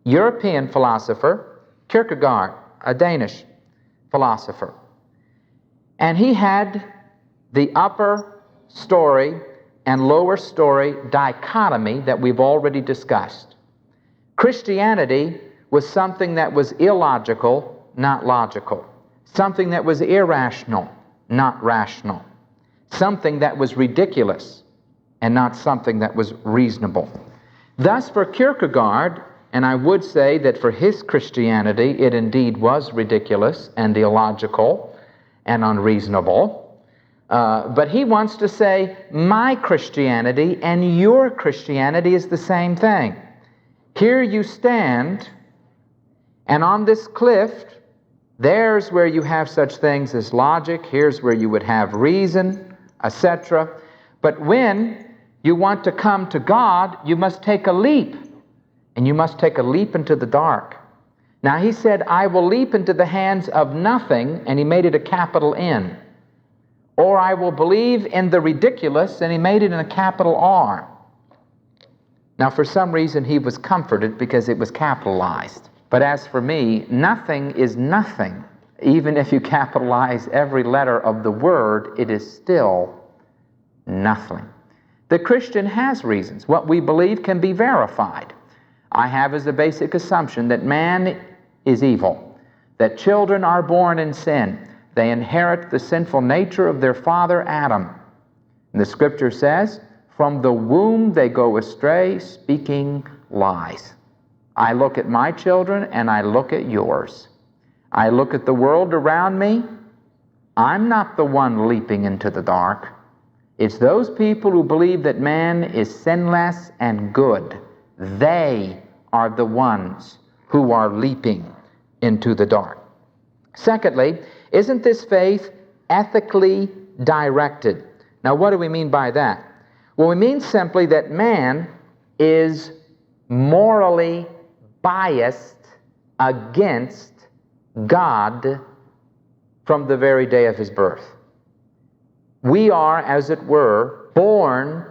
European philosopher, Kierkegaard, a Danish philosopher. And he had the upper story and lower story dichotomy that we've already discussed. Christianity was something that was illogical, not logical. Something that was irrational, not rational. Something that was ridiculous and not something that was reasonable. Thus, for Kierkegaard, and I would say that for his Christianity, it indeed was ridiculous and illogical and unreasonable. But he wants to say, my Christianity and your Christianity is the same thing. Here you stand, and on this cliff, there's where you have such things as logic, here's where you would have reason, etc. But when you want to come to God, you must take a leap, and you must take a leap into the dark. Now he said, I will leap into the hands of nothing, and he made it a capital N. Or I will believe in the ridiculous, and he made it in a capital R. Now for some reason he was comforted because it was capitalized. But as for me, nothing is nothing. Even if you capitalize every letter of the word, it is still nothing. The Christian has reasons. What we believe can be verified. I have as a basic assumption that man is evil, that children are born in sin. They inherit the sinful nature of their father Adam. And the Scripture says, from the womb they go astray, speaking lies. I look at my children and I look at yours. I look at the world around me. I'm not the one leaping into the dark. It's those people who believe that man is sinless and good. They are the ones who are leaping into the dark. Secondly, isn't this faith ethically directed? Now, what do we mean by that? Well, we mean simply that man is morally biased against God from the very day of his birth. We are, as it were, born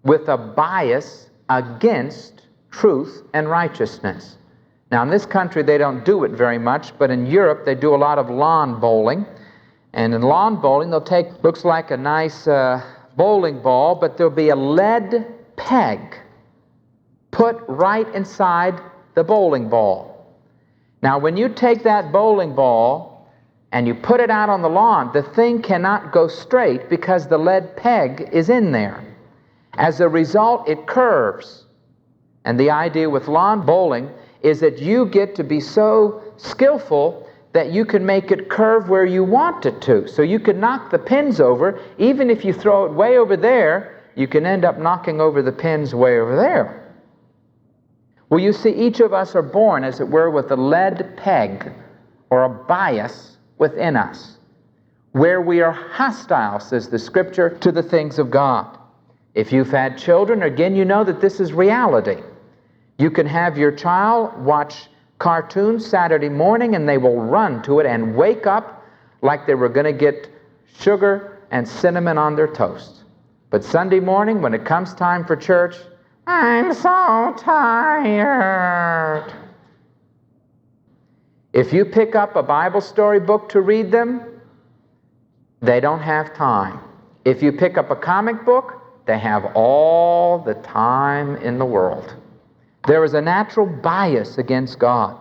with a bias against truth and righteousness. Now, in this country, they don't do it very much, but in Europe, they do a lot of lawn bowling. And in lawn bowling, they'll take, looks like a nice bowling ball, but there'll be a lead peg put right inside the bowling ball. Now, when you take that bowling ball and you put it out on the lawn, the thing cannot go straight because the lead peg is in there. As a result, it curves. And the idea with lawn bowling is that you get to be so skillful that you can make it curve where you want it to. So you can knock the pins over. Even if you throw it way over there, you can end up knocking over the pins way over there. Well, you see, each of us are born, as it were, with a lead peg or a bias within us, where we are hostile, says the Scripture, to the things of God. If you've had children, again, you know that this is reality. You can have your child watch cartoons Saturday morning and they will run to it and wake up like they were going to get sugar and cinnamon on their toast. But Sunday morning, when it comes time for church, I'm so tired. If you pick up a Bible story book to read them, they don't have time. If you pick up a comic book, they have all the time in the world. There is a natural bias against God.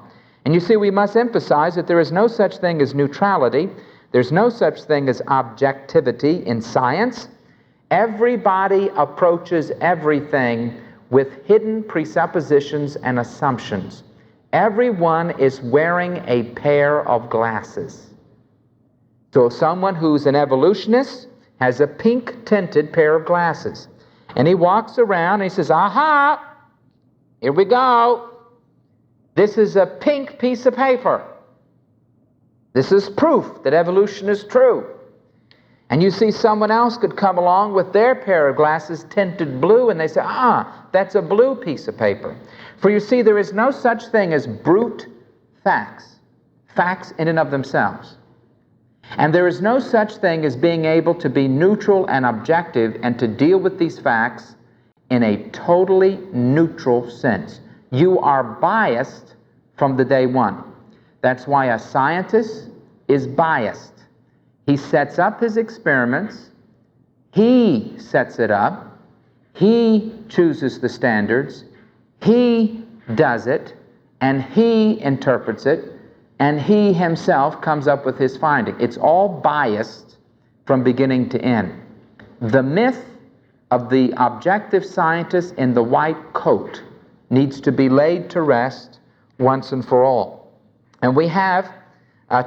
And you see, we must emphasize that there is no such thing as neutrality. There's no such thing as objectivity in science. Everybody approaches everything with hidden presuppositions and assumptions. Everyone is wearing a pair of glasses. So someone who's an evolutionist has a pink-tinted pair of glasses. And he walks around and he says, aha! Here we go. This is a pink piece of paper. This is proof that evolution is true. And you see someone else could come along with their pair of glasses tinted blue and they say, that's a blue piece of paper. For you see, there is no such thing as brute facts. Facts in and of themselves. And there is no such thing as being able to be neutral and objective and to deal with these facts in a totally neutral sense. You are biased from the day one. That's why a scientist is biased. He sets up his experiments, he sets it up, he chooses the standards, he does it, and he interprets it, and he himself comes up with his finding. It's all biased from beginning to end. The myth of the objective scientist in the white coat needs to be laid to rest once and for all. And we have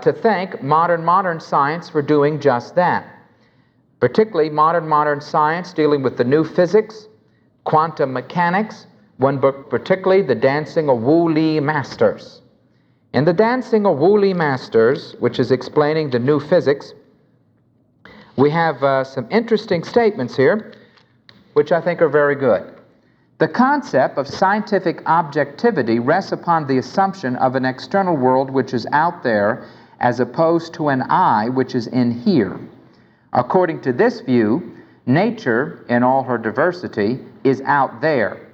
to thank modern science for doing just that. Particularly modern science dealing with the new physics, quantum mechanics, one book particularly, The Dancing of Wu-Li Masters. In The Dancing of Wu-Li Masters, which is explaining the new physics, we have some interesting statements here, which I think are very good. The concept of scientific objectivity rests upon the assumption of an external world which is out there as opposed to an I which is in here. According to this view, nature, in all her diversity, is out there.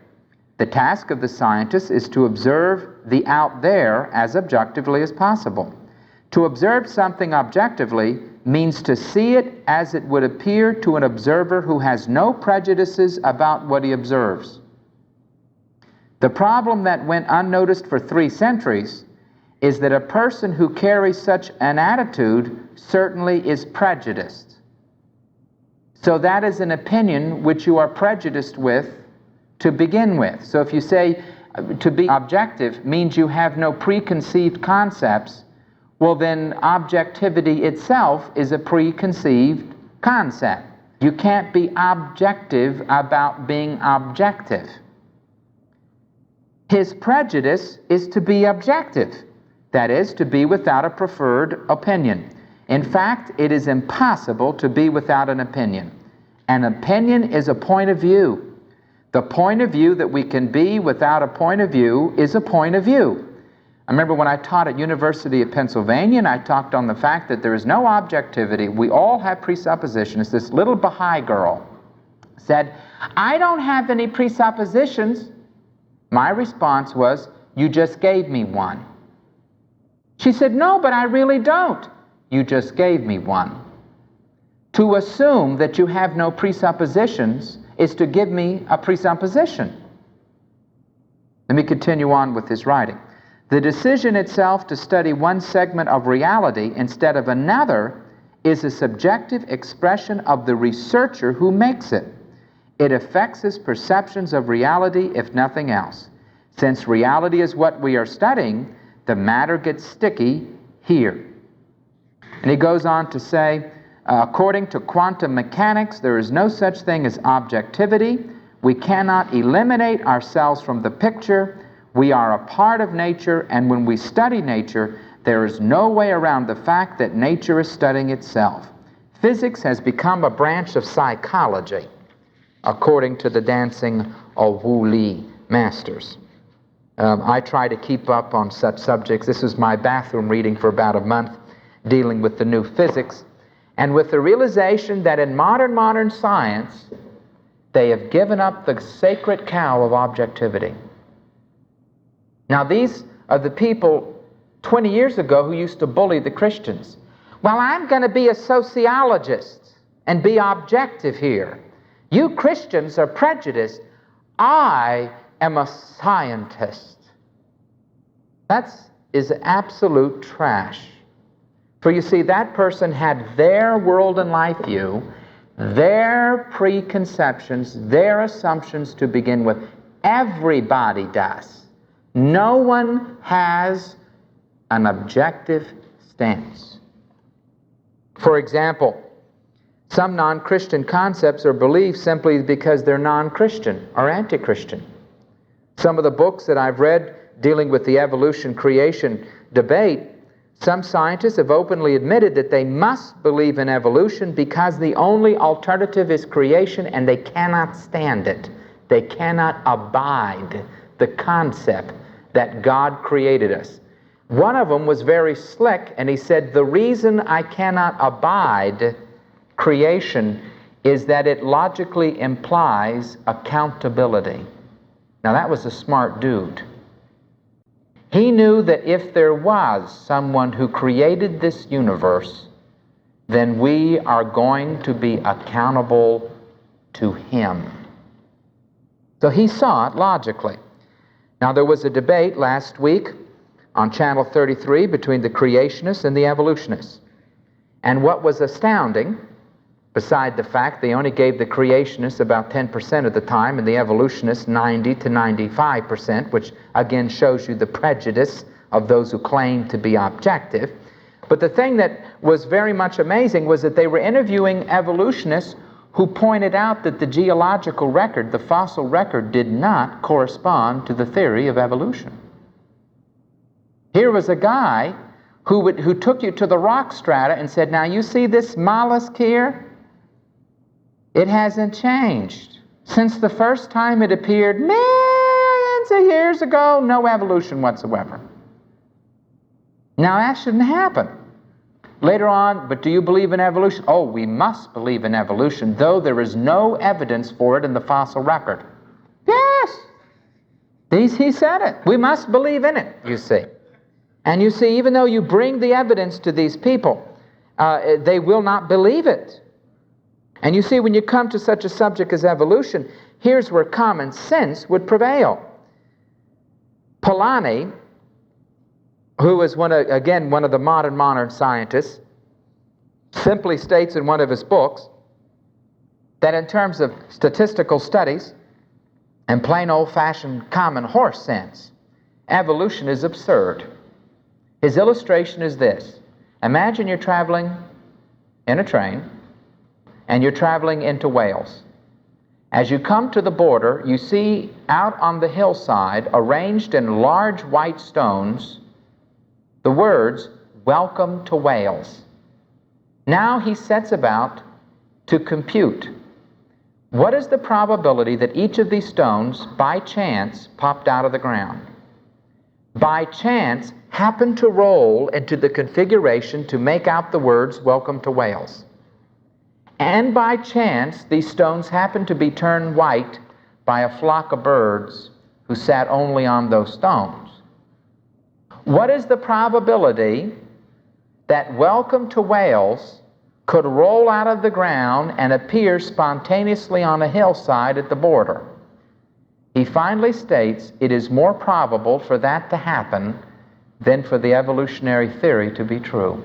The task of the scientist is to observe the out there as objectively as possible. To observe something objectively means to see it as it would appear to an observer who has no prejudices about what he observes. The problem that went unnoticed for 3 centuries is that a person who carries such an attitude certainly is prejudiced. So that is an opinion which you are prejudiced with to begin with. So if you say to be objective means you have no preconceived concepts, well then objectivity itself is a preconceived concept. You can't be objective about being objective. His prejudice is to be objective, that is, to be without a preferred opinion. In fact, it is impossible to be without an opinion. An opinion is a point of view. The point of view that we can be without a point of view is a point of view. I remember when I taught at University of Pennsylvania, and I talked on the fact that there is no objectivity. We all have presuppositions. This little Baha'i girl said, "I don't have any presuppositions." My response was, "You just gave me one." She said, "No, but I really don't." "You just gave me one." To assume that you have no presuppositions is to give me a presupposition. Let me continue on with his writing. The decision itself to study one segment of reality instead of another is a subjective expression of the researcher who makes it. It affects his perceptions of reality, if nothing else. Since reality is what we are studying, the matter gets sticky here. And he goes on to say, according to quantum mechanics, there is no such thing as objectivity. We cannot eliminate ourselves from the picture. We are a part of nature, and when we study nature, there is no way around the fact that nature is studying itself. Physics has become a branch of psychology, according to the Dancing of Wu-Li Masters. I try to keep up on such subjects. This was my bathroom reading for about a month, dealing with the new physics, and with the realization that in modern science, they have given up the sacred cow of objectivity. Now these are the people 20 years ago who used to bully the Christians. Well, I'm going to be a sociologist and be objective here. You Christians are prejudiced. I am a scientist. That is absolute trash. For you see, that person had their world and life view, their preconceptions, their assumptions to begin with. Everybody does. No one has an objective stance. For example, some non-Christian concepts are believed simply because they're non-Christian or anti-Christian. Some of the books that I've read dealing with the evolution-creation debate, some scientists have openly admitted that they must believe in evolution because the only alternative is creation, and they cannot stand it. They cannot abide the concept that God created us. One of them was very slick, and he said, the reason I cannot abide creation is that it logically implies accountability. Now that was a smart dude. He knew that if there was someone who created this universe, then we are going to be accountable to him. So he saw it logically. Now, there was a debate last week on Channel 33 between the creationists and the evolutionists. And what was astounding, beside the fact they only gave the creationists about 10% of the time and the evolutionists 90 to 95%, which again shows you the prejudice of those who claim to be objective. But the thing that was very much amazing was that they were interviewing evolutionists who pointed out that the geological record, the fossil record, did not correspond to the theory of evolution. Here was a guy who took you to the rock strata and said, now you see this mollusk here? It hasn't changed. Since the first time it appeared millions of years ago, no evolution whatsoever. Now that shouldn't happen. Later on, but do you believe in evolution? Oh, we must believe in evolution, though there is no evidence for it in the fossil record. Yes! He said it. We must believe in it, you see. And you see, even though you bring the evidence to these people, they will not believe it. And you see, when you come to such a subject as evolution, here's where common sense would prevail. Polanyi, who is one of the modern scientists, simply states in one of his books that in terms of statistical studies and plain old-fashioned common horse sense, evolution is absurd. His illustration is this. Imagine you're traveling in a train and you're traveling into Wales. As you come to the border, you see out on the hillside, arranged in large white stones, the words, "Welcome to Wales." Now he sets about to compute what is the probability that each of these stones, by chance, popped out of the ground. By chance, happened to roll into the configuration to make out the words, "Welcome to Wales." And by chance, these stones happened to be turned white by a flock of birds who sat only on those stones. What is the probability that "Welcome to Wales" could roll out of the ground and appear spontaneously on a hillside at the border? He finally states it is more probable for that to happen than for the evolutionary theory to be true.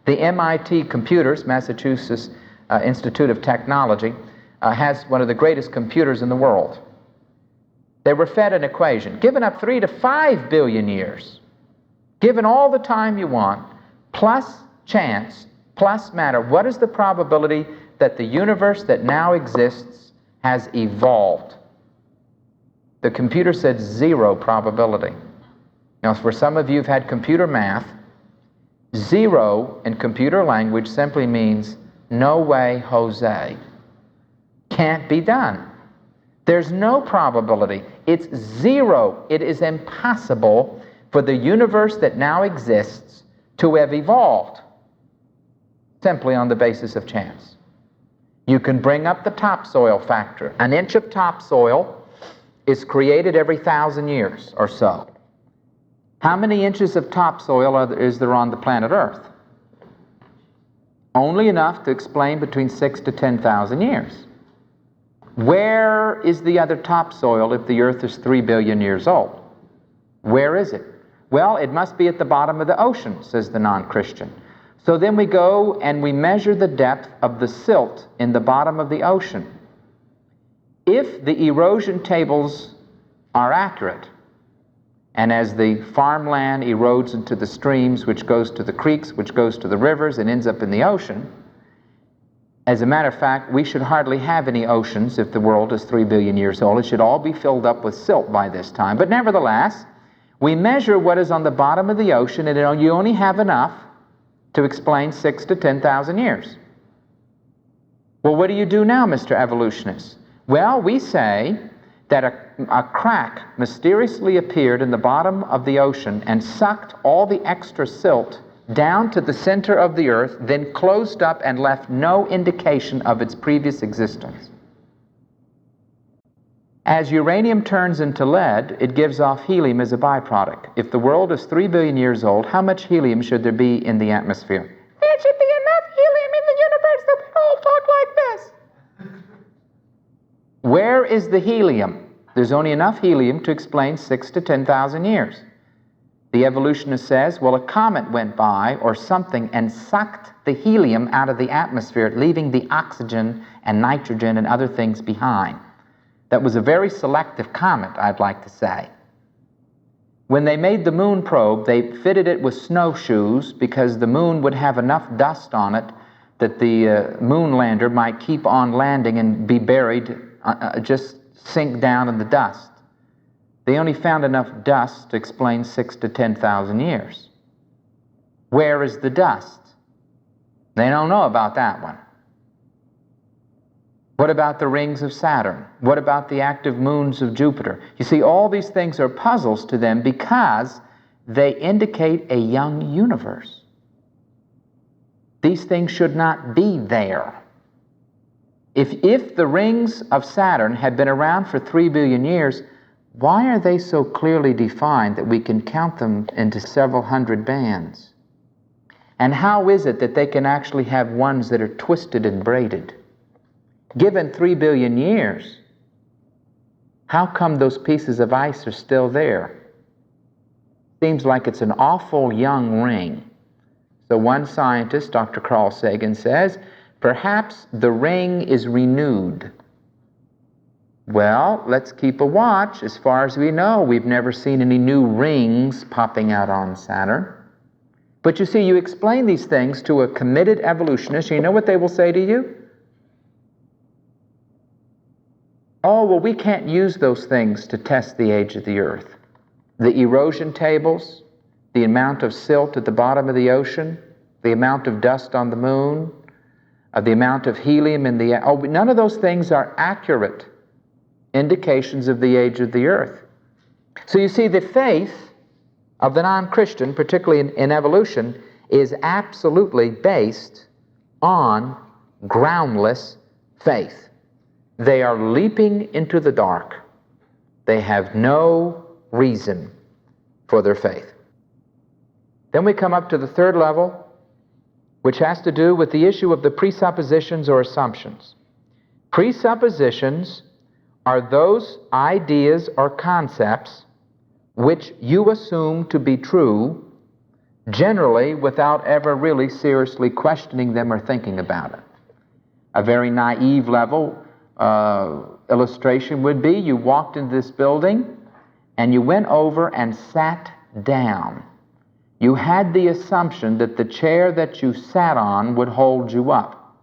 The MIT computers, Massachusetts Institute of Technology, has one of the greatest computers in the world. They were fed an equation. Given up 3 to 5 billion years, given all the time you want, plus chance, plus matter, what is the probability that the universe that now exists has evolved? The computer said 0 probability. Now, for some of you who've had computer math, 0 in computer language simply means no way, Jose. Can't be done. There's no probability. It's 0. It is impossible for the universe that now exists to have evolved simply on the basis of chance. You can bring up the topsoil factor. An inch of topsoil is created every 1,000 years or so. How many inches of topsoil is there on the planet Earth? Only enough to explain between 6 to 10,000 years. Where is the other topsoil if the Earth is 3 billion years old? Where is it? Well, it must be at the bottom of the ocean, says the non-Christian. So then we go and we measure the depth of the silt in the bottom of the ocean. If the erosion tables are accurate, and as the farmland erodes into the streams, which goes to the creeks, which goes to the rivers, and ends up in the ocean, as a matter of fact, we should hardly have any oceans if the world is 3 billion years old. It should all be filled up with silt by this time. But nevertheless, we measure what is on the bottom of the ocean, and you only have enough to explain 6 to 10,000 years. Well, what do you do now, Mr. Evolutionist? Well, we say that a crack mysteriously appeared in the bottom of the ocean and sucked all the extra silt down to the center of the earth, then closed up and left no indication of its previous existence. As uranium turns into lead, it gives off helium as a byproduct. If the world is 3 billion years old, how much helium should there be in the atmosphere? There should be enough helium in the universe that we all talk like this. Where is the helium? There's only enough helium to explain 6 to 10,000 years. The evolutionist says, well, a comet went by or something and sucked the helium out of the atmosphere, leaving the oxygen and nitrogen and other things behind. That was a very selective comet, I'd like to say. When they made the moon probe, they fitted it with snowshoes because the moon would have enough dust on it that the moon lander might keep on landing and be buried, just sink down in the dust. They only found enough dust to explain 6 to 10,000 years. Where is the dust? They don't know about that one. What about the rings of Saturn? What about the active moons of Jupiter? You see, all these things are puzzles to them because they indicate a young universe. These things should not be there. If the rings of Saturn had been around for 3 billion years, why are they so clearly defined that we can count them into several hundred bands? And how is it that they can actually have ones that are twisted and braided? Given 3 billion years, how come those pieces of ice are still there? Seems like it's an awful young ring. So one scientist, Dr. Carl Sagan, says, perhaps the ring is renewed. Well, let's keep a watch. As far as we know, we've never seen any new rings popping out on Saturn. But you see, you explain these things to a committed evolutionist, and you know what they will say to you? Oh, well, we can't use those things to test the age of the earth. The erosion tables, the amount of silt at the bottom of the ocean, the amount of dust on the moon, the amount of helium in the air. Oh, none of those things are accurate indications of the age of the earth. So you see, the faith of the non-Christian, particularly in evolution, is absolutely based on groundless faith. They are leaping into the dark. They have no reason for their faith. Then we come up to the third level, which has to do with the issue of the presuppositions or assumptions. Presuppositions are those ideas or concepts which you assume to be true, generally without ever really seriously questioning them or thinking about it. A very naive level illustration would be you walked into this building and you went over and sat down. You had the assumption that the chair that you sat on would hold you up.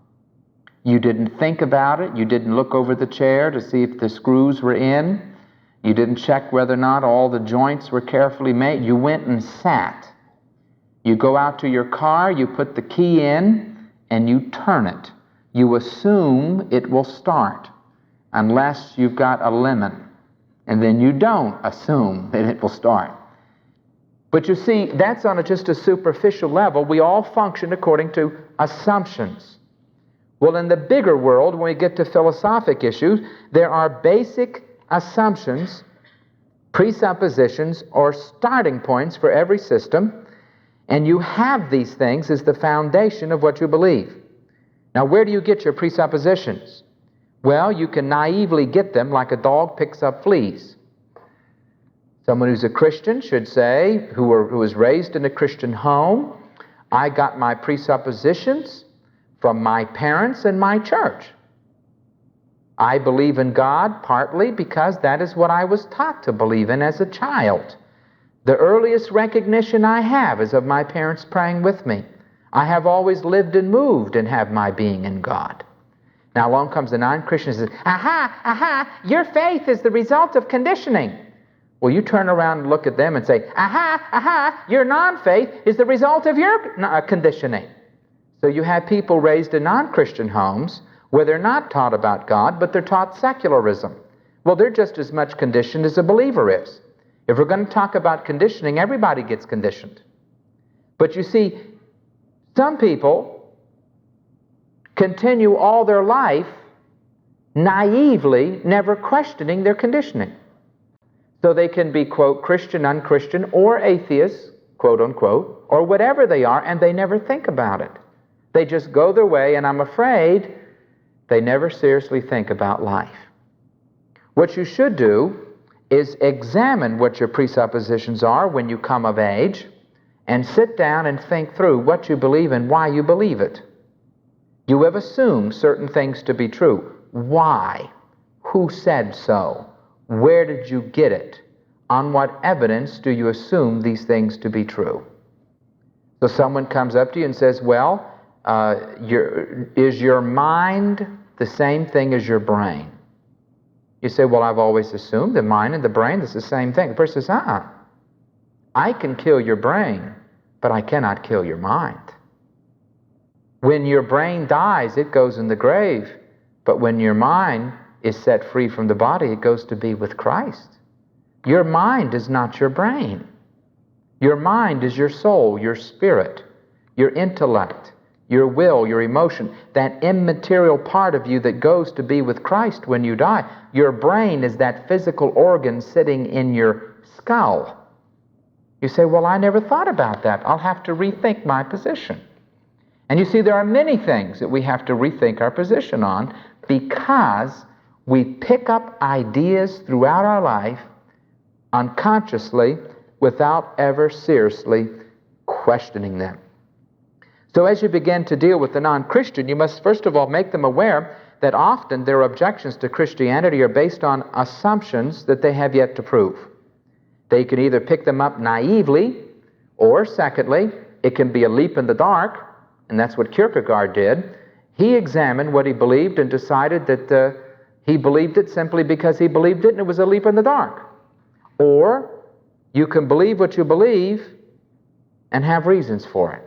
You didn't think about it. You didn't look over the chair to see if the screws were in. You didn't check whether or not all the joints were carefully made. You went and sat. You go out to your car, you put the key in, and you turn it. You assume it will start unless you've got a lemon, and then you don't assume that it will start. But you see, that's on just a superficial level. We all function according to assumptions. Well, in the bigger world, when we get to philosophic issues, there are basic assumptions, presuppositions, or starting points for every system, and you have these things as the foundation of what you believe. Now, where do you get your presuppositions? Well, you can naively get them like a dog picks up fleas. Someone who's a Christian should say, who was raised in a Christian home, I got my presuppositions from my parents and my church. I believe in God partly because that is what I was taught to believe in as a child. The earliest recognition I have is of my parents praying with me. I have always lived and moved and have my being in God. Now along comes the non-Christian and says, aha, your faith is the result of conditioning. Well, you turn around and look at them and say, aha, your non-faith is the result of your conditioning. So you have people raised in non-Christian homes where they're not taught about God, but they're taught secularism. Well, they're just as much conditioned as a believer is. If we're going to talk about conditioning, everybody gets conditioned. But you see, some people continue all their life naively never questioning their conditioning. So they can be, quote, Christian, unchristian, or atheists, quote unquote, or whatever they are, and they never think about it. They just go their way, and I'm afraid they never seriously think about life. What you should do is examine what your presuppositions are when you come of age, and sit down and think through what you believe and why you believe it. You have assumed certain things to be true. Why? Who said so? Where did you get it? On what evidence do you assume these things to be true? So someone comes up to you and says, well, is your mind the same thing as your brain? You say, well, I've always assumed the mind and the brain is the same thing. The person says, I can kill your brain, but I cannot kill your mind. When your brain dies, it goes in the grave. But when your mind is set free from the body, it goes to be with Christ. Your mind is not your brain. Your mind is your soul, your spirit, your intellect, your will, your emotion, that immaterial part of you that goes to be with Christ when you die. Your brain is that physical organ sitting in your skull. You say, well, I never thought about that. I'll have to rethink my position. And you see, there are many things that we have to rethink our position on because we pick up ideas throughout our life unconsciously without ever seriously questioning them. So as you begin to deal with the non-Christian, you must first of all make them aware that often their objections to Christianity are based on assumptions that they have yet to prove. They can either pick them up naively, or secondly, it can be a leap in the dark, and that's what Kierkegaard did. He examined what he believed and decided that he believed it simply because he believed it and it was a leap in the dark. Or you can believe what you believe and have reasons for it,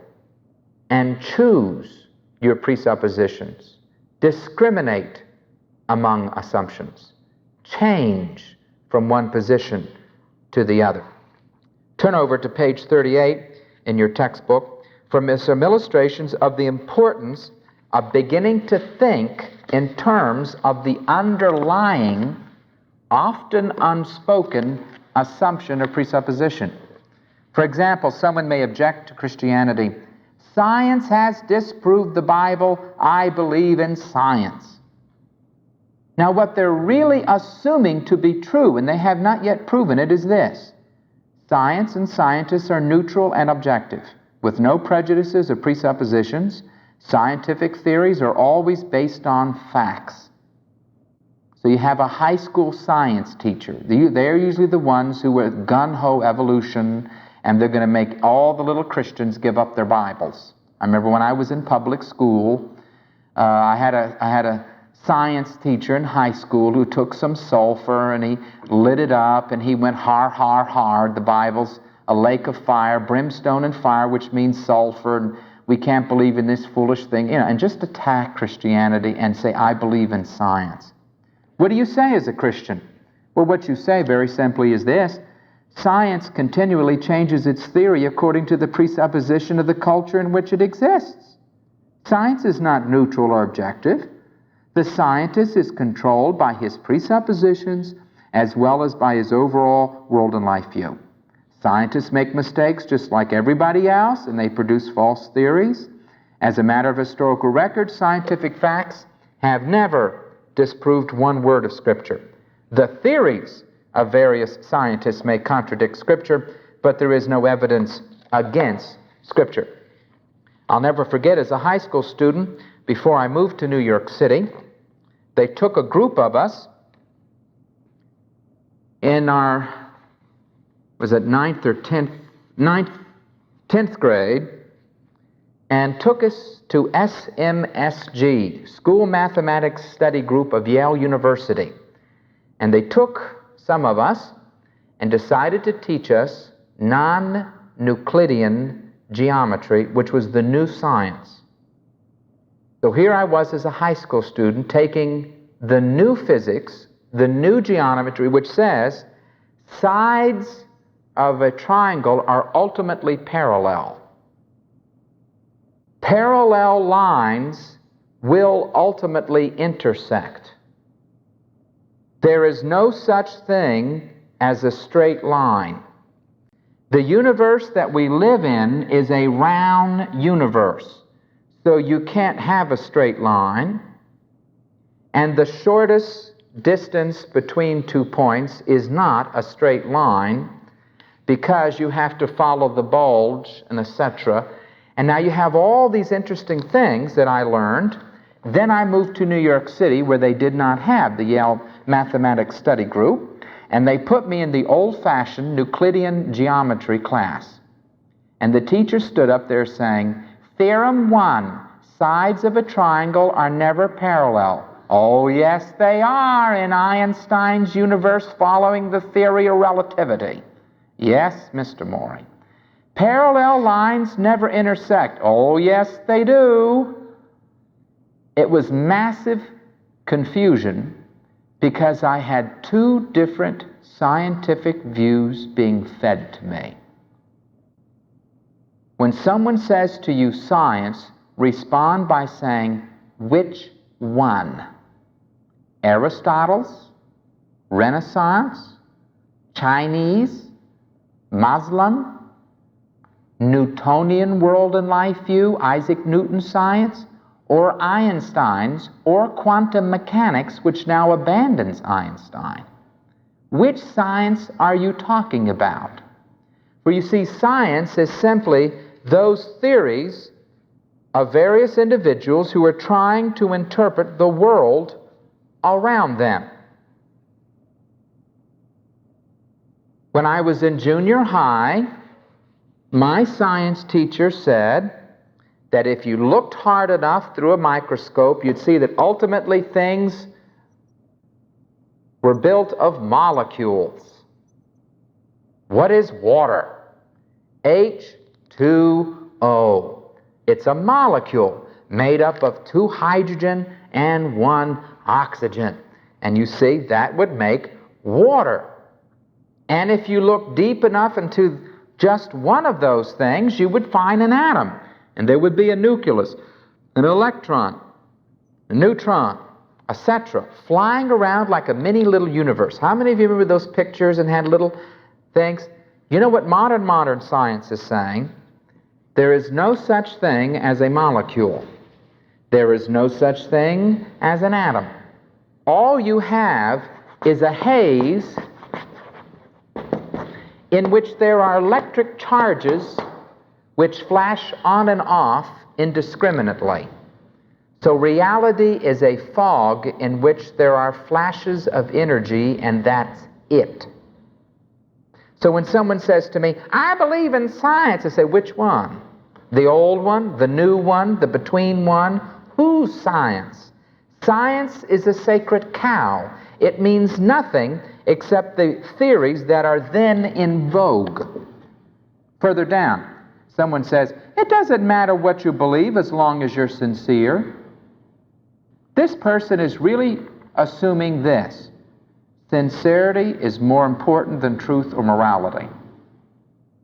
and choose your presuppositions, discriminate among assumptions, change from one position to the other. Turn over to page 38 in your textbook for some illustrations of the importance of beginning to think in terms of the underlying, often unspoken assumption or presupposition. For example, someone may object to Christianity. Science has disproved the Bible. I believe in science. Now, what they're really assuming to be true, and they have not yet proven it, is this. Science and scientists are neutral and objective, with no prejudices or presuppositions. Scientific theories are always based on facts. So you have a high school science teacher. They're usually the ones who are gung-ho evolution, and they're going to make all the little Christians give up their Bibles. I remember when I was in public school, I had a science teacher in high school who took some sulfur and he lit it up and he went har, har, har. The Bible's a lake of fire, brimstone and fire, which means sulfur, and we can't believe in this foolish thing, and just attack Christianity and say, I believe in science. What do you say as a Christian? Well, what you say very simply is this. Science continually changes its theory according to the presupposition of the culture in which it exists. Science is not neutral or objective. The scientist is controlled by his presuppositions as well as by his overall world and life view. Scientists make mistakes just like everybody else, and they produce false theories. As a matter of historical record, scientific facts have never disproved one word of Scripture. The theories of various scientists may contradict Scripture, but there is no evidence against Scripture. I'll never forget, as a high school student, before I moved to New York City, they took a group of us in our, was it 10th grade, and took us to SMSG, School Mathematics Study Group of Yale University. And they took some of us and decided to teach us non-Euclidean geometry, which was the new science. So here I was as a high school student taking the new physics, the new geometry, which says sides of a triangle are ultimately parallel. Parallel lines will ultimately intersect. There is no such thing as a straight line. The universe that we live in is a round universe, so you can't have a straight line, and the shortest distance between 2 points is not a straight line, because you have to follow the bulge and etc. And now you have all these interesting things that I learned. Then I moved to New York City, where they did not have the Yale Mathematics Study Group, and they put me in the old-fashioned Euclidean geometry class. And the teacher stood up there saying, "Theorem 1, sides of a triangle are never parallel." Oh, yes, they are in Einstein's universe following the theory of relativity. Yes, Mr. Morey. Parallel lines never intersect. Oh, yes, they do. It was massive confusion because I had two different scientific views being fed to me. When someone says to you science, respond by saying, which one? Aristotle's, Renaissance, Chinese, Muslim, Newtonian world and life view, Isaac Newton's science, or Einstein's, or quantum mechanics, which now abandons Einstein? Which science are you talking about? For you see, science is simply those theories of various individuals who are trying to interpret the world around them. When I was in junior high, my science teacher said that if you looked hard enough through a microscope, you'd see that ultimately things were built of molecules. What is water? H2O. It's a molecule made up of 2 hydrogen and 1 oxygen. And you see, that would make water. And if you look deep enough into just one of those things, you would find an atom. And there would be a nucleus, an electron, a neutron, etc., flying around like a mini little universe. How many of you remember those pictures and had little things? You know what modern science is saying? There is no such thing as a molecule. There is no such thing as an atom. All you have is a haze in which there are electric charges which flash on and off indiscriminately. So reality is a fog in which there are flashes of energy, and that's it. So when someone says to me, I believe in science, I say, which one? The old one, the new one, the between one? Whose science? Science is a sacred cow. It means nothing except the theories that are then in vogue. Further down, someone says, it doesn't matter what you believe as long as you're sincere. This person is really assuming this: sincerity is more important than truth or morality.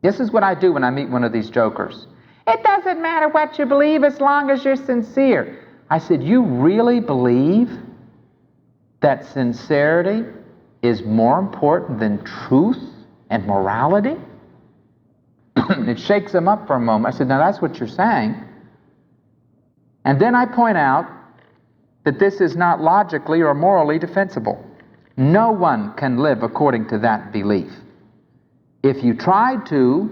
This is what I do when I meet one of these jokers. It doesn't matter what you believe as long as you're sincere. I said, you really believe that sincerity is more important than truth and morality? It shakes them up for a moment. I said, now that's what you're saying. And then I point out that this is not logically or morally defensible. No one can live according to that belief. If you tried to,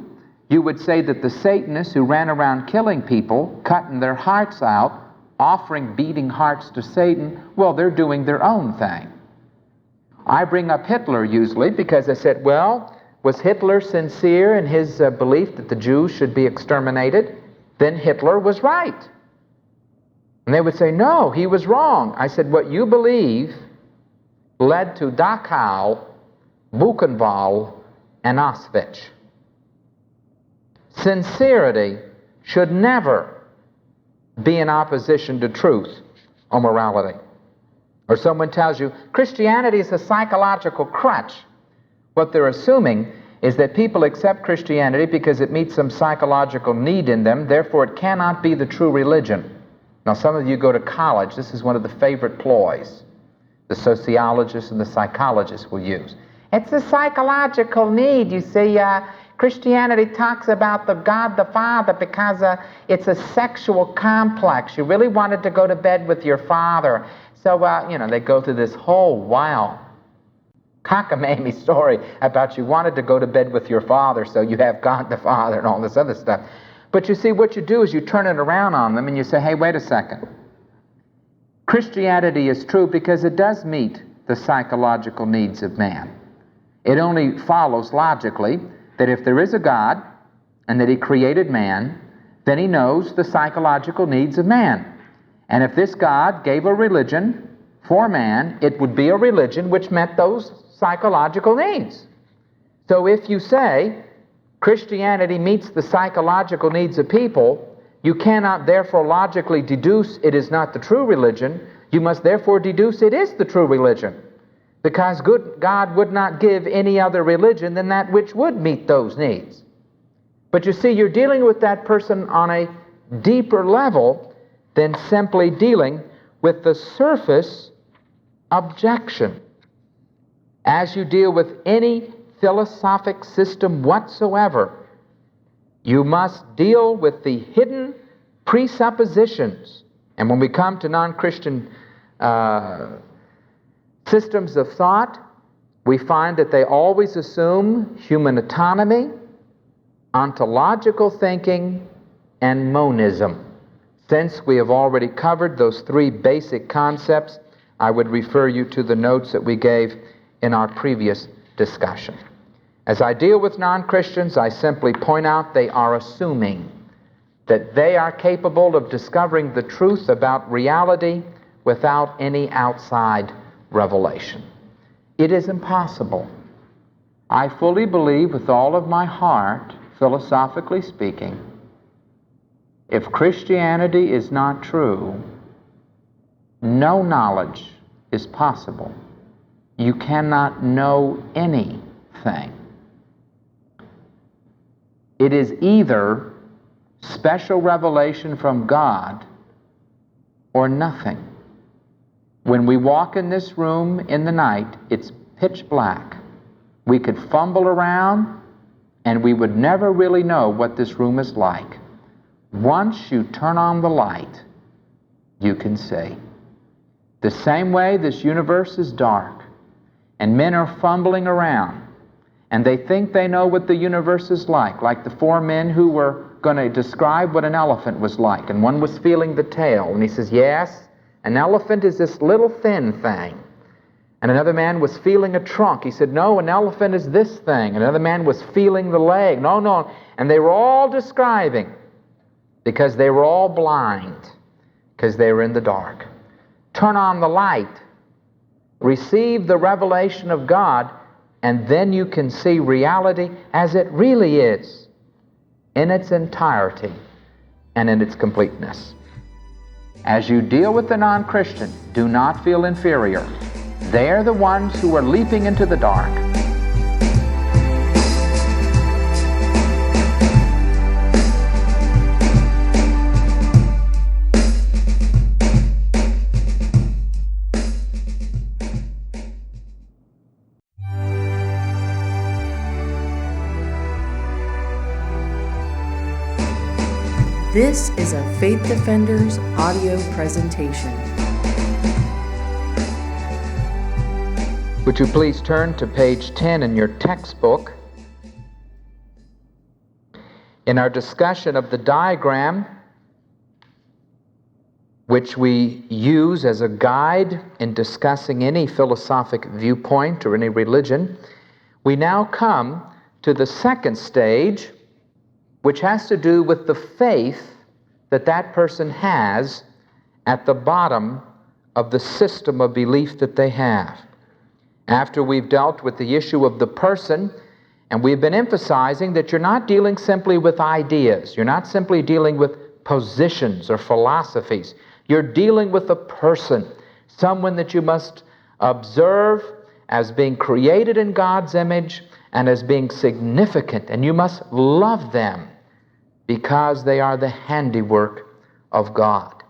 you would say that the Satanists who ran around killing people, cutting their hearts out, offering beating hearts to Satan, well, they're doing their own thing. I bring up Hitler usually because I said, well, was Hitler sincere in his belief that the Jews should be exterminated? Then Hitler was right. And they would say, no, he was wrong. I said, what you believe led to Dachau, Buchenwald, and Auschwitz. Sincerity should never be in opposition to truth or morality. Or someone tells you, Christianity is a psychological crutch. What they're assuming is that people accept Christianity because it meets some psychological need in them, therefore it cannot be the true religion. Now some of you go to college, this is one of the favorite ploys. the sociologists and the psychologists will use. It's a psychological need. You see, Christianity talks about the God the Father because it's a sexual complex. You really wanted to go to bed with your father. So, they go through this whole wild cockamamie story about you wanted to go to bed with your father, so you have God the Father and all this other stuff. But you see, what you do is you turn it around on them and you say, hey, wait a second. Christianity is true because it does meet the psychological needs of man. It only follows logically that if there is a God and that He created man, then He knows the psychological needs of man. And if this God gave a religion for man, it would be a religion which met those psychological needs. So if you say Christianity meets the psychological needs of people, you cannot therefore logically deduce it is not the true religion. You must therefore deduce it is the true religion, because God would not give any other religion than that which would meet those needs. But you see, you're dealing with that person on a deeper level than simply dealing with the surface objection. As you deal with any philosophic system whatsoever, you must deal with the hidden presuppositions. And when we come to non-Christian systems of thought, we find that they always assume human autonomy, ontological thinking, and monism. Since we have already covered those three basic concepts, I would refer you to the notes that we gave in our previous discussion. As I deal with non-Christians, I simply point out they are assuming that they are capable of discovering the truth about reality without any outside revelation. It is impossible. I fully believe with all of my heart, philosophically speaking, if Christianity is not true, no knowledge is possible. You cannot know anything. It is either special revelation from God or nothing. When we walk in this room in the night, it's pitch black. We could fumble around and we would never really know what this room is like. Once you turn on the light, you can see. The same way this universe is dark and men are fumbling around and they think they know what the universe is like the four men who were going to describe what an elephant was like, and one was feeling the tail, and he says, yes, an elephant is this little thin thing. And another man was feeling a trunk. He said, no, an elephant is this thing. Another man was feeling the leg. No. And they were all describing because they were all blind, because they were in the dark. Turn on the light, receive the revelation of God, and then you can see reality as it really is, in its entirety and in its completeness. As you deal with the non-Christian, do not feel inferior. They're the ones who are leaping into the dark. This is a Faith Defenders audio presentation. Would you please turn to page 10 in your textbook? In our discussion of the diagram, which we use as a guide in discussing any philosophic viewpoint or any religion, we now come to the second stage, which has to do with the faith that that person has at the bottom of the system of belief that they have. After we've dealt with the issue of the person, and we've been emphasizing that you're not dealing simply with ideas, you're not simply dealing with positions or philosophies, you're dealing with a person, someone that you must observe as being created in God's image and as being significant, and you must love them because they are the handiwork of God.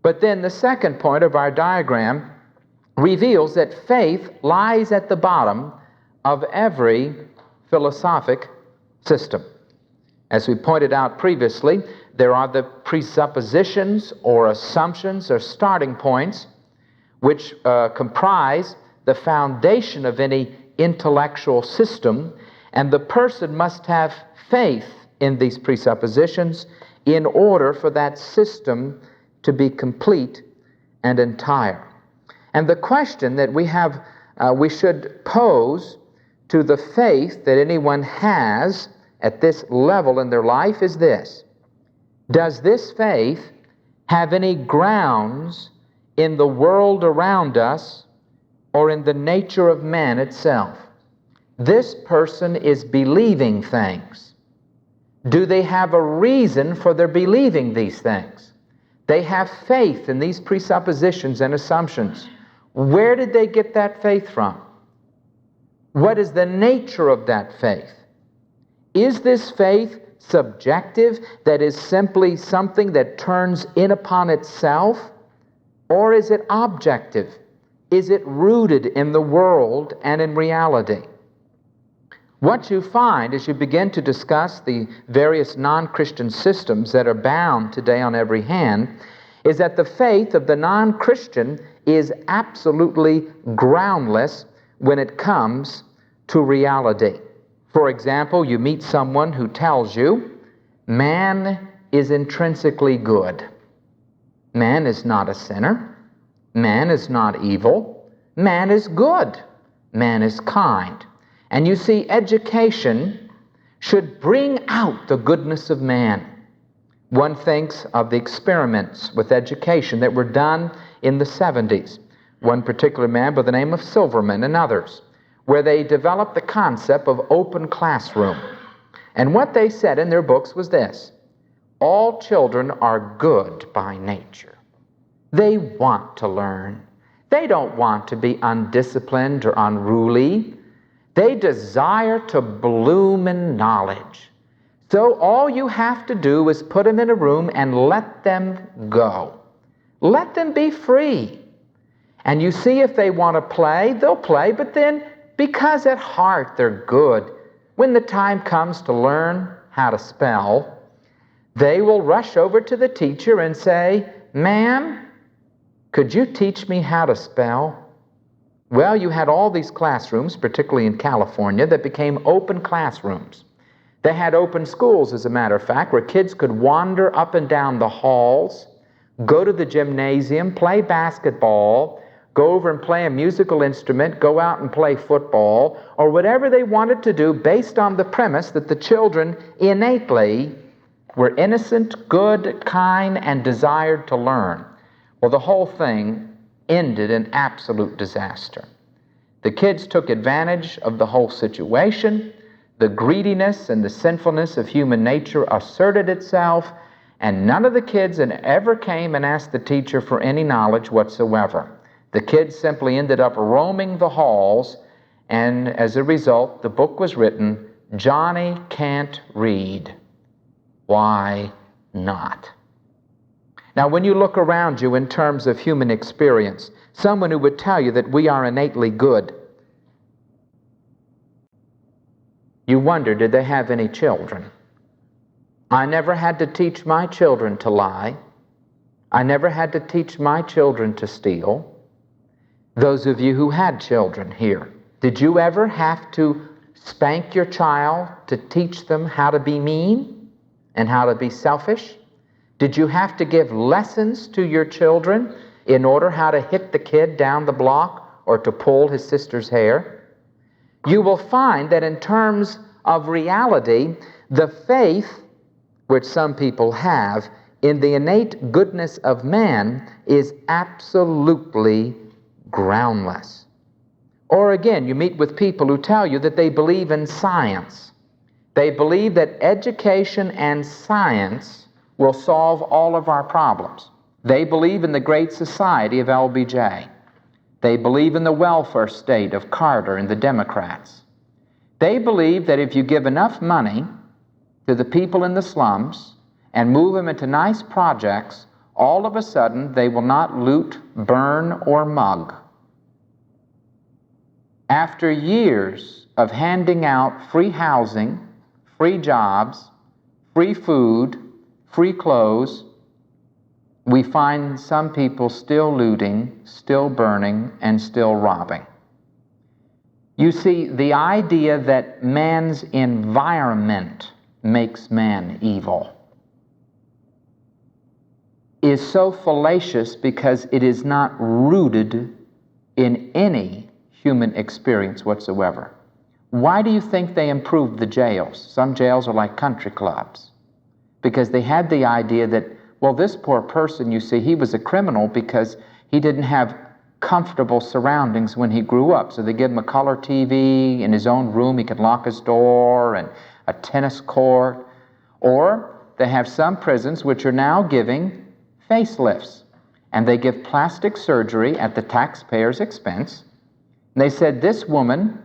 But then the second point of our diagram reveals that faith lies at the bottom of every philosophic system. As we pointed out previously, there are the presuppositions or assumptions or starting points which comprise the foundation of any intellectual system, and the person must have faith in these presuppositions in order for that system to be complete and entire. And the question that we should pose to the faith that anyone has at this level in their life is this: does this faith have any grounds in the world around us or in the nature of man itself? This person is believing things. Do they have a reason for their believing these things? They have faith in these presuppositions and assumptions. Where did they get that faith from? What is the nature of that faith? Is this faith subjective, that is simply something that turns in upon itself? Or is it objective? Is it rooted in the world and in reality? What you find as you begin to discuss the various non-Christian systems that are bound today on every hand is that the faith of the non-Christian is absolutely groundless when it comes to reality. For example, you meet someone who tells you, man is intrinsically good. Man is not a sinner. Man is not evil. Man is good. Man is kind. And you see, education should bring out the goodness of man. One thinks of the experiments with education that were done in the 70s. One particular man by the name of Silverman and others, where they developed the concept of open classroom. And what they said in their books was this: all children are good by nature. They want to learn. They don't want to be undisciplined or unruly. They desire to bloom in knowledge. So all you have to do is put them in a room and let them go. Let them be free. And you see, if they want to play, they'll play, but then because at heart they're good, when the time comes to learn how to spell, they will rush over to the teacher and say, "Ma'am, could you teach me how to spell?" Well, you had all these classrooms, particularly in California, that became open classrooms. They had open schools, as a matter of fact, where kids could wander up and down the halls, go to the gymnasium, play basketball, go over and play a musical instrument, go out and play football, or whatever they wanted to do based on the premise that the children innately were innocent, good, kind, and desired to learn. Well, the whole thing ended in absolute disaster. The kids took advantage of the whole situation. The greediness and the sinfulness of human nature asserted itself, and none of the kids ever came and asked the teacher for any knowledge whatsoever. The kids simply ended up roaming the halls, and as a result, the book was written, "Johnny Can't Read. Why not?" Now, when you look around you in terms of human experience, someone who would tell you that we are innately good, you wonder, did they have any children? I never had to teach my children to lie. I never had to teach my children to steal. Those of you who had children here, did you ever have to spank your child to teach them how to be mean and how to be selfish? Did you have to give lessons to your children in order how to hit the kid down the block or to pull his sister's hair? You will find that in terms of reality, the faith which some people have in the innate goodness of man is absolutely groundless. Or again, you meet with people who tell you that they believe in science. They believe that education and science will solve all of our problems. They believe in the Great Society of LBJ. They believe in the welfare state of Carter and the Democrats. They believe that if you give enough money to the people in the slums and move them into nice projects, all of a sudden they will not loot, burn, or mug. after years of handing out free housing, free jobs, free food, free clothes, we find some people still looting, still burning, and still robbing. You see, the idea that man's environment makes man evil is so fallacious because it is not rooted in any human experience whatsoever. Why do you think they improved the jails? Some jails are like country clubs. Because they had the idea that, well, this poor person, you see, he was a criminal because he didn't have comfortable surroundings when he grew up. So they give him a color TV in his own room, he could lock his door, and a tennis court. Or they have some prisons which are now giving facelifts, and they give plastic surgery at the taxpayer's expense. And they said this woman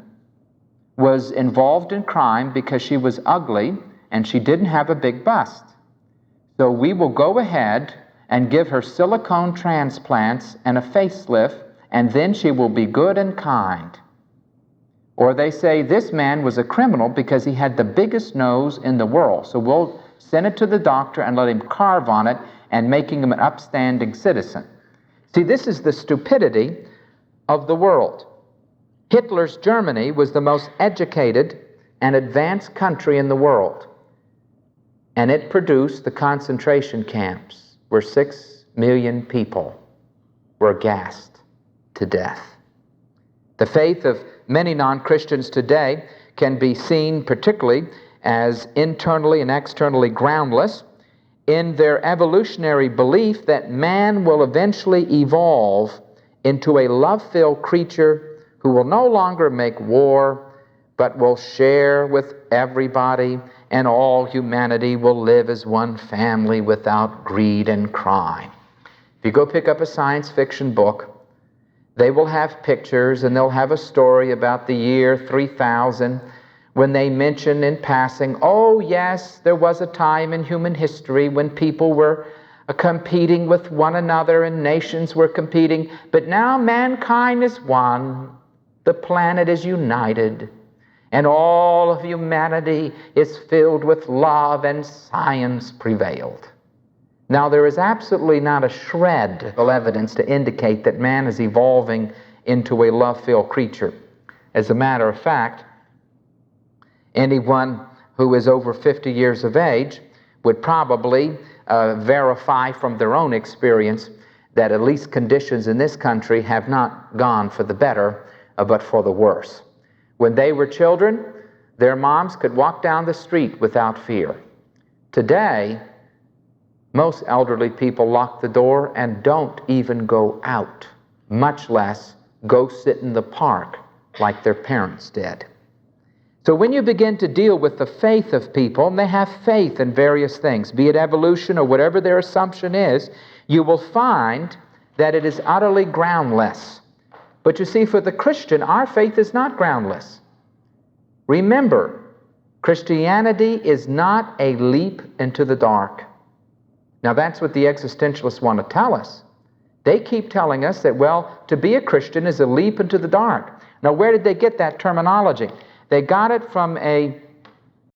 was involved in crime because she was ugly and she didn't have a big bust. So we will go ahead and give her silicone transplants and a facelift, and then she will be good and kind. Or they say this man was a criminal because he had the biggest nose in the world, so we'll send it to the doctor and let him carve on it and making him an upstanding citizen. See, this is the stupidity of the world. Hitler's Germany was the most educated and advanced country in the world, and it produced the concentration camps where 6 million people were gassed to death. The faith of many non-Christians today can be seen particularly as internally and externally groundless in their evolutionary belief that man will eventually evolve into a love-filled creature who will no longer make war, but will share with everybody, and all humanity will live as one family without greed and crime. If you go pick up a science fiction book, they will have pictures and they'll have a story about the year 3000 when they mention in passing, oh yes, there was a time in human history when people were competing with one another and nations were competing, but now mankind is one, the planet is united, and all of humanity is filled with love, and science prevailed. Now, there is absolutely not a shred of evidence to indicate that man is evolving into a love-filled creature. As a matter of fact, anyone who is over 50 years of age would probably verify from their own experience that at least conditions in this country have not gone for the better, but for the worse. When they were children, their moms could walk down the street without fear. Today, most elderly people lock the door and don't even go out, much less go sit in the park like their parents did. So when you begin to deal with the faith of people, and they have faith in various things, be it evolution or whatever their assumption is, you will find that it is utterly groundless. But you see, for the Christian, our faith is not groundless. Remember, Christianity is not a leap into the dark. Now that's what the existentialists want to tell us. They keep telling us that, well, to be a Christian is a leap into the dark. Now where did they get that terminology? They got it from a